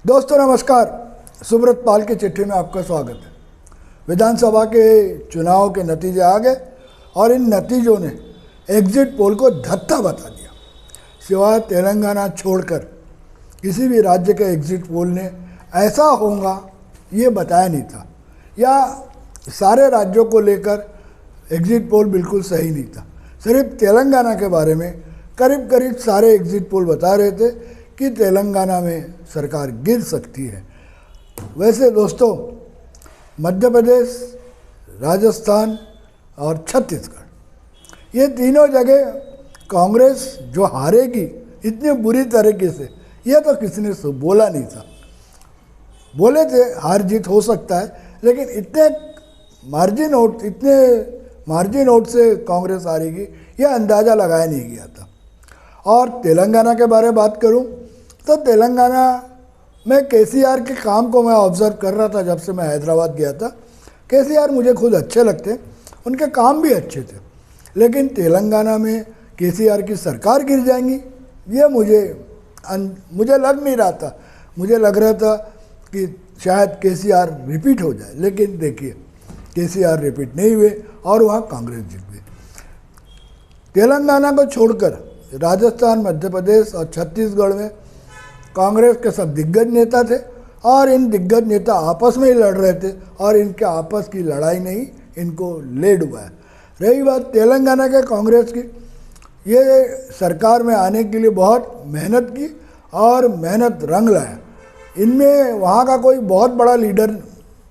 दोस्तों नमस्कार। सुब्रत पाल की चिट्ठी में आपका स्वागत है। विधानसभा के चुनाव के नतीजे आ गए और इन नतीजों ने एग्जिट पोल को धत्ता बता दिया। सिवाय तेलंगाना छोड़कर किसी भी राज्य के एग्जिट पोल ने ऐसा होगा ये बताया नहीं था, या सारे राज्यों को लेकर एग्जिट पोल बिल्कुल सही नहीं था। सिर्फ तेलंगाना के बारे में करीब करीब सारे एग्जिट पोल बता रहे थे कि तेलंगाना में सरकार गिर सकती है। वैसे दोस्तों, मध्य प्रदेश, राजस्थान और छत्तीसगढ़, ये तीनों जगह कांग्रेस जो हारेगी इतनी बुरी तरीके से, यह तो किसी ने बोला नहीं था। बोले थे हार जीत हो सकता है, लेकिन इतने मार्जिन वोट से कांग्रेस हारेगी यह अंदाज़ा लगाया नहीं गया था। और तेलंगाना के बारे में बात करूं तो तेलंगाना में केसीआर के काम को मैं ऑब्ज़र्व कर रहा था जब से मैं हैदराबाद गया था। केसीआर मुझे खुद अच्छे लगते, उनके काम भी अच्छे थे, लेकिन तेलंगाना में केसीआर की सरकार गिर जाएंगी ये मुझे लग नहीं रहा था। मुझे लग रहा था कि शायद केसीआर रिपीट हो जाए, लेकिन देखिए केसीआर रिपीट नहीं हुए और वहाँ कांग्रेस जीत गई। तेलंगाना को छोड़कर राजस्थान, मध्य प्रदेश और छत्तीसगढ़ में कांग्रेस के सब दिग्गज नेता थे और इन दिग्गज नेता आपस में ही लड़ रहे थे और इनके आपस की लड़ाई ने ही इनको लेड हुआ है। रही बात तेलंगाना के कांग्रेस की, ये सरकार में आने के लिए बहुत मेहनत की और मेहनत रंग लाया। इनमें वहाँ का कोई बहुत बड़ा लीडर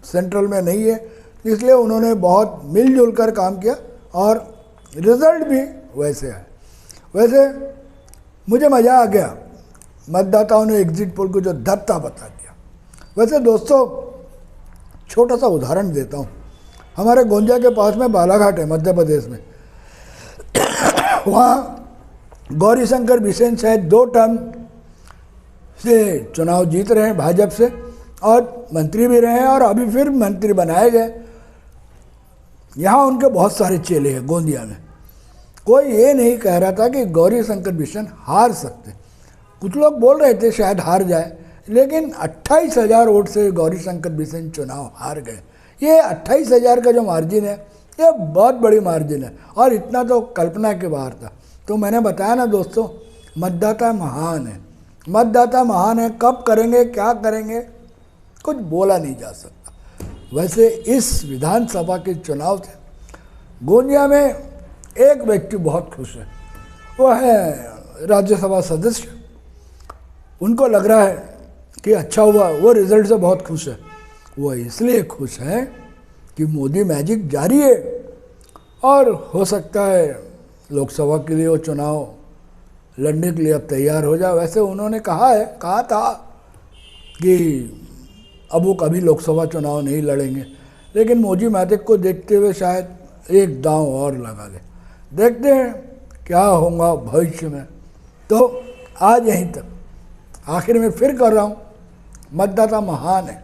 सेंट्रल में नहीं है, इसलिए उन्होंने बहुत मिलजुल कर काम किया और रिजल्ट भी वैसे है। वैसे मुझे मज़ा आ गया, मतदाताओं ने एग्जिट पोल को जो धत्ता बता दिया। वैसे दोस्तों, छोटा सा उदाहरण देता हूँ। हमारे गोंदिया के पास में बालाघाट है मध्य प्रदेश में। वहाँ गौरीशंकर बिसेन शायद 2 टर्म से चुनाव जीत रहे हैं भाजपा से, और मंत्री भी रहे हैं और अभी फिर मंत्री बनाए गए। यहाँ उनके बहुत सारे चेले हैं गोंदिया में। कोई ये नहीं कह रहा था कि गौरीशंकर बिसेन हार सकते। कुछ लोग बोल रहे थे शायद हार जाए, लेकिन 28,000 वोट से गौरीशंकर बिसेन चुनाव हार गए। ये 28,000 का जो मार्जिन है ये बहुत बड़ी मार्जिन है और इतना तो कल्पना के बाहर था। तो मैंने बताया ना दोस्तों, मतदाता महान है। मतदाता महान है, कब करेंगे क्या करेंगे कुछ बोला नहीं जा सकता। वैसे इस विधानसभा के चुनाव से गोंदिया में एक व्यक्ति बहुत खुश है, वो है राज्यसभा सदस्य। उनको लग रहा है कि अच्छा हुआ, वो रिजल्ट से बहुत खुश है। वो इसलिए खुश है कि मोदी मैजिक जारी है और हो सकता है लोकसभा के लिए वो चुनाव लड़ने के लिए अब तैयार हो जाए। वैसे उन्होंने कहा था कि अब वो कभी लोकसभा चुनाव नहीं लड़ेंगे, लेकिन मोदी मैजिक को देखते हुए शायद एक दांव और लगा ले। देखते हैं क्या होगा भविष्य में। तो आज यहीं तक, आखिर में फिर कर रहा हूँ, मतदाता महान है।